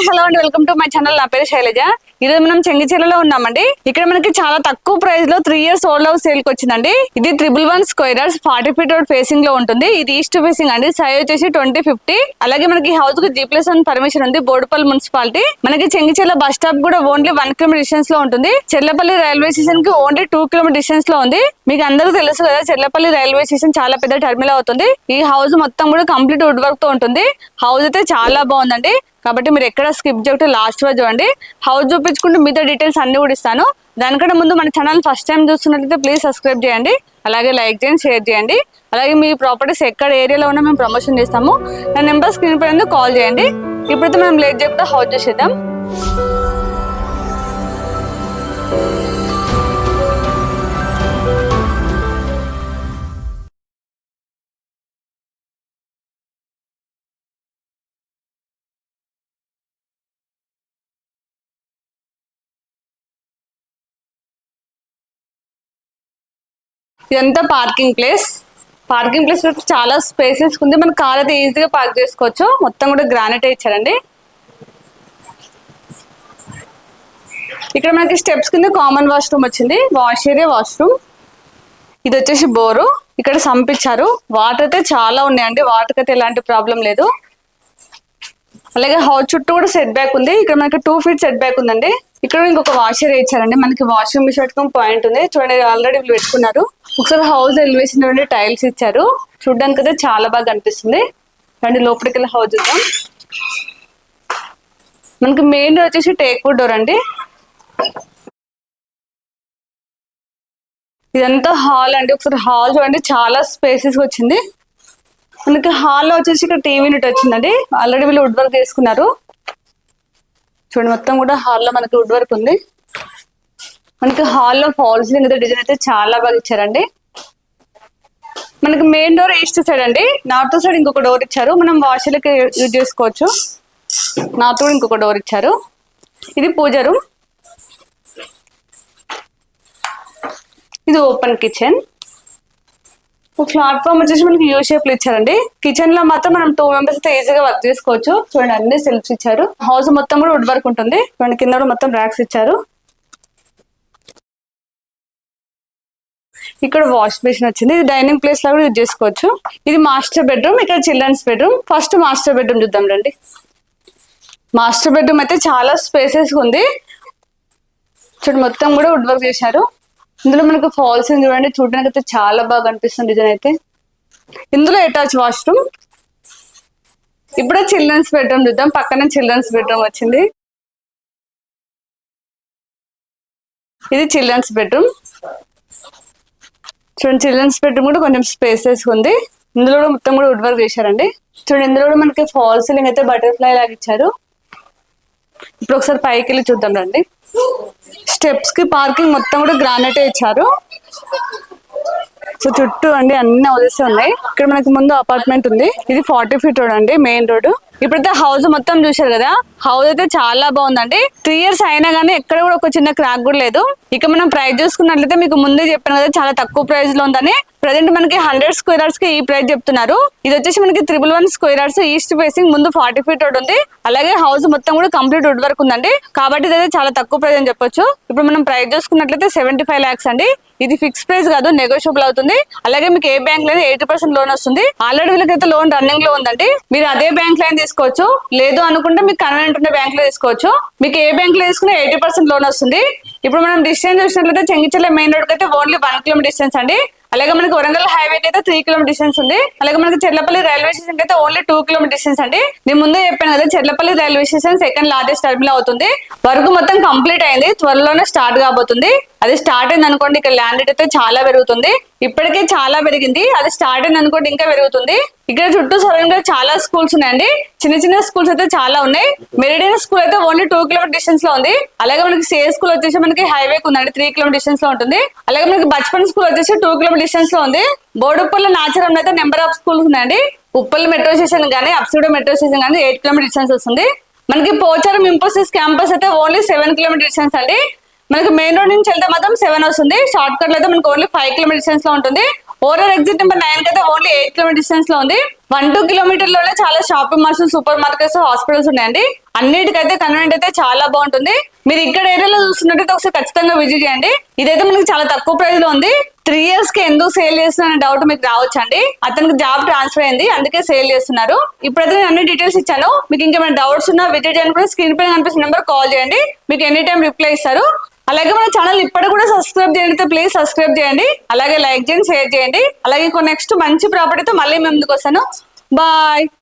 Hello అండి, welcome to my channel. నా పేరు శైలజ. ఈ రోజు మనం చెంగిచెర్లలో ఉన్నామండి. ఇక్కడ మనకి చాలా తక్కువ ప్రైస్ లో 3 years ఓల్డ్ హౌస్ సేల్ కి వచ్చిందండి. ఇది 111 స్క్వేర్స్ 40 feet రోడ్ ఫేసింగ్ లో ఉంటుంది. ఇది ఈస్ట్ ఫేసింగ్ అండి. సైజ్ వచ్చేసి 2050. అలాగే మనకి హౌస్ కి G+1 పర్మిషన్ ఉంది. బోడుపల్లి మున్సిపాలిటీ. మనకి చెంగిచెర్ల బస్ స్టాప్ కూడా ఓన్లీ 1 kilometer డిస్టెన్స్ లో ఉంటుంది. చెర్లపల్లి రైల్వే స్టేషన్ కి ఓన్లీ 2 kilometer డిస్టెన్స్ లో ఉంది. మీకు అందరూ తెలుసు కదా, చెర్లపల్లి రైల్వే స్టేషన్ చాలా పెద్ద టర్మినల్ అవుతుంది. ఈ హౌస్ మొత్తం కూడా కంప్లీట్ వుడ్ వర్క్ తో ఉంటుంది. హౌస్ అయితే చాలా బాగుందండి. కాబట్టి మీరు ఎక్కడ స్కిప్ చేయకుండా లాస్ట్ వరకు చూడండి. హౌస్ చూపించుకుంటూ మిగతా డీటెయిల్స్ అన్ని కూడా ఇస్తాను. దానికంటే ముందు మన ఛానల్ ఫస్ట్ టైం చూస్తున్నట్లయితే ప్లీజ్ సబ్స్క్రైబ్ చేయండి. అలాగే లైక్ చేయండి, షేర్ చేయండి. అలాగే మీ ప్రాపర్టీస్ ఎక్కడ ఏరియాలో ఉన్నా మేము ప్రమోషన్ చేస్తాము. నా నెంబర్ స్క్రీన్ పైన కాల్ చేయండి. ఇప్పుడైతే మనం లేట్ చేయకుండా హౌస్ చూసేద్దాం. ఇదంతా పార్కింగ్ ప్లేస్ చాలా స్పేసెస్ ఉంది. మన కార్ అయితే ఈజీగా పార్క్ చేసుకోవచ్చు. మొత్తం కూడా గ్రానైట్ ఇచ్చారండి. ఇక్కడ మనకి స్టెప్స్ కింద కామన్ వాష్రూమ్ వచ్చింది. Wash area, washroom. ఇది వచ్చేసి బోరు. ఇక్కడ సంప్ ఇచ్చారు. వాటర్ అయితే చాలా ఉన్నాయండి. వాటర్ అయితే ఎలాంటి ప్రాబ్లం లేదు. అలాగే హౌస్ చుట్టూ కూడా సెట్ బ్యాక్ ఉంది. ఇక్కడ మనకి 2 feet సెట్ బ్యాక్ ఉందండి. ఇక్కడ ఇంకొక వాష్ ఏరియా ఇచ్చారండి. మనకి వాష్రూమ్ పెట్టుకుని పాయింట్ ఉంది చూడండి. ఆల్రెడీ వీళ్ళు పెట్టుకున్నారు. ఒకసారి హౌస్ ఎలివేషన్ నుండి టైల్స్ ఇచ్చారు. చూడడానికి అయితే చాలా బాగా అనిపిస్తుంది. రండి లోపలికి వెళ్ళి హౌస్ చూద్దాం. మనకి మెయిన్ డోర్ వచ్చేసి టేక్ వుడ్ డోర్ అండి. ఇదంతా హాల్ అండి. ఒకసారి హాల్ చూడండి, చాలా స్పేసెస్ వచ్చింది. మనకి హాల్లో వచ్చేసి ఇక్కడ టీవీ యూనిట్ వచ్చిందండి. ఆల్రెడీ వీళ్ళు వుడ్ వర్క్ చేసుకున్నారు. చూడండి మొత్తం కూడా హాల్లో మనకి వుడ్ వర్క్ ఉంది. మనకి హాల్లో ఫాల్ సీలింగ్ అయితే డిజైన్ అయితే చాలా బాగా ఇచ్చారండి. మనకి మెయిన్ డోర్ ఈస్ట్ సైడ్ అండి. నార్త్ సైడ్ ఇంకొక డోర్ ఇచ్చారు. మనం వాష్లకి యూజ్ చేసుకోవచ్చు. నార్త్ కూడా ఇంకొక డోర్ ఇచ్చారు. ఇది పూజ రూమ్. ఇది ఓపెన్ కిచెన్. ప్లాట్ఫామ్ వచ్చేసి మనకి యూ షేప్ లో ఇచ్చారండి. కిచెన్ లో మాత్రం మనం 2 members అయితే ఈజీగా వర్క్ చేసుకోవచ్చు. చూడండి అన్ని సెల్ఫ్స్ ఇచ్చారు. హౌస్ మొత్తం కూడా వుడ్ వర్క్ ఉంటుంది. చూడండి కింద కూడా మొత్తం ర్యాక్స్ ఇచ్చారు. ఇక్కడ వాష్ బేసిన్ వచ్చింది. ఇది డైనింగ్ ప్లేస్ లా కూడా యూజ్ చేసుకోవచ్చు. ఇది మాస్టర్ బెడ్రూమ్. ఇక్కడ children's bedroom. First master bedroom చూద్దాం రండి. మాస్టర్ బెడ్రూమ్ అయితే చాలా స్పేసెస్ ఉంది. చూడండి మొత్తం కూడా వుడ్ వర్క్ చేశారు. ఇందులో మనకు ఫాల్స్ చూడండి. చూడడానికి అయితే చాలా బాగా అనిపిస్తుంది డిజైన్ అయితే. ఇందులో అటాచ్ వాష్రూమ్. ఇప్పుడే చిల్డ్రన్స్ బెడ్రూమ్ చూద్దాం. పక్కన చిల్డ్రన్స్ బెడ్రూమ్ వచ్చింది. ఇది చిల్డ్రన్స్ బెడ్రూమ్. చూడండి చిల్డ్రన్స్ బెడ్రూమ్ కూడా కొంచెం స్పేసెస్ ఉంది. ఇందులో కూడా మొత్తం కూడా వుడ్ వర్క్ చేశారండి. చూడండి ఇందులో కూడా మనకి ఫాల్ సీలింగ్ అయితే బటర్ఫ్లై లాగా ఇచ్చారు. ఇప్పుడు ఒకసారి పైకి వెళ్ళి చూద్దాం రండి. స్టెప్స్ కి పార్కింగ్ మొత్తం కూడా గ్రానైట్ ఇచ్చారు. సో చుట్టూ అండి అన్ని హౌసెస్ ఉన్నాయి. ఇక్కడ మనకి ముందు అపార్ట్మెంట్ ఉంది. ఇది 40 feet రోడ్ అండి, మెయిన్ రోడ్. ఇప్పుడైతే హౌస్ మొత్తం చూశారు కదా. హౌస్ అయితే చాలా బాగుందండి. 3 years అయినా కానీ ఎక్కడ కూడా ఒక చిన్న క్రాక్ కూడా లేదు. ఇక మనం ప్రైస్ చూసుకున్నట్లయితే మీకు ముందే చెప్పాను కదా, చాలా తక్కువ ప్రైస్ లో ఉందని. ప్రజెంట్ మనకి 100 squares కి ఈ ప్రైస్ చెప్తున్నారు. ఇది వచ్చేసి మనకి 111 squares ఈస్ట్ ఫేసింగ్. ముందు 40 feet రోడ్ ఉంది. అలాగే హౌస్ మొత్తం కూడా కంప్లీట్ వుడ్ వర్క్ ఉందండి. కాబట్టి ఇదైతే చాలా తక్కువ ప్రైస్ అని చెప్పొచ్చు. ఇప్పుడు మనం ప్రైస్ చూసుకున్నట్లయితే 75 lakhs అండి. ఇది ఫిక్స్ ప్రైస్ కాదు, నెగోషియబుల్ అవుతుంది. అలాగే మీకు ఏ బ్యాంక్ లో 80% లోన్ వస్తుంది. ఆల్రెడీ వీళ్ళకైతే లోన్ రన్నింగ్ లో ఉందండి. మీరు అదే బ్యాంక్ లైన్ తీసుకోవచ్చు. లేదు అనుకుంటే మీకు కన్వీనియంట్ ఉన్న బ్యాంక్ లో తీసుకోవచ్చు. మీకు ఏ బ్యాంక్ లో తీసుకున్నా 80% లోన్ వస్తుంది. ఇప్పుడు మనం డిస్టెన్స్ చూసినట్లయితే చెంగిచెర్ల మెయిన్ రోడ్ అయితే ఓన్లీ 1 kilometer డిస్టెన్స్ అండి. అలాగే మనకి వరంగల్ హైవే అయితే 3 kilometer డిస్టెన్స్ ఉంది. అలాగే మనకి చెర్లపల్లి రైల్వే స్టేషన్ అయితే ఓన్లీ 2 kilometer డిస్టెన్స్ అండి. నేను ముందే చెప్పాను కదా, Cherlapalli railway station second largest terminal అవుతుంది. వర్క్ మొత్తం కంప్లీట్ అయింది. త్వరలోనే స్టార్ట్ కాబోతుంది. అది స్టార్ట్ అయింది అనుకోండి, ఇక్కడ ల్యాండ్ రేట్ అయితే చాలా పెరుగుతుంది. ఇప్పటికే చాలా పెరిగింది. అది స్టార్ట్ అయింది అనుకోండి ఇంకా పెరుగుతుంది. ఇక్కడ చుట్టూ సరౌండింగ్ చాలా స్కూల్స్ ఉన్నాయండి. చిన్న చిన్న స్కూల్స్ అయితే చాలా ఉన్నాయి. మెరిడియన్ స్కూల్ అయితే ఓన్లీ 2 kilometer డిస్టెన్స్ లో ఉంది. అలాగే మనకి సే స్కూల్ వచ్చేసి మనకి హైవే ఉందండి, 3 kilometer డిస్టెన్స్ లో ఉంటుంది. అలాగే మనకి బచ్పన్ స్కూల్ వచ్చేసి 2 kilometer డిస్టెన్స్ లో ఉంది. బోడుపల్లి నాచారం అయితే నెంబర్ ఆఫ్ స్కూల్స్ ఉన్నాయండి. ఉప్పల్ మెట్రో స్టేషన్ కానీ అప్సిగూడ మెట్రో స్టేషన్ కానీ 8 kilometer డిస్టెన్స్ వస్తుంది. మనకి పోచారం ఇంపోసిస్ క్యాంపస్ అయితే ఓన్లీ 7 kilometer డిస్టెన్స్ అండి. మనకి మెయిన్ రోడ్ నుంచి వెళ్తే మాత్రం 7 వస్తుంది. షార్ట్ కట్ లో అయితే మనకి ఓన్లీ 5 kilometer డిస్టెన్స్ లో ఉంటుంది. ఓరల్ ఎగ్జిట్ నెంబర్ 9 అయితే ఓన్లీ 8 కిలోమీటర్ డిస్టెన్స్ లో ఉంది. 1-2 కిలోమీటర్లోనే చాలా shopping malls, super markets, hospitals ఉన్నాయండి. అన్నిటికైతే కన్వీనియంట్ అయితే చాలా బాగుంటుంది. మీరు ఇక్కడ ఏరియాలో చూస్తున్నట్టయితే ఒకసారి ఖచ్చితంగా విజిట్ చేయండి. ఇదైతే మనకి చాలా తక్కువ ప్రైస్ లో ఉంది. 3 years కి ఎందుకు సేల్ చేస్తున్న డౌట్ మీకు రావచ్చు అండి. అతనికి జాబ్ ట్రాన్స్ఫర్ అయింది, అందుకే సేల్ చేస్తున్నారు. ఇప్పుడైతే నేను అన్ని డీటెయిల్స్ ఇచ్చాను. మీకు ఇంకేమైనా డౌట్స్ ఉన్నా విజిట్ చేయడానికి కూడా స్క్రీన్ పైన కనిపిస్తున్న నెంబర్ కాల్ చేయండి. మీకు ఎనీ టైం రిప్లై ఇస్తారు. అలాగే మన ఛానల్ ఇప్పటికి కూడా సబ్స్క్రైబ్ చేయండి. ప్లీజ్ సబ్స్క్రైబ్ చేయండి. అలాగే లైక్ చేయండి, షేర్ చేయండి. అలాగే ఇంకో నెక్స్ట్ మంచి ప్రాపర్టీతో మళ్ళీ మేము ముందుకు వస్తాను. బాయ్.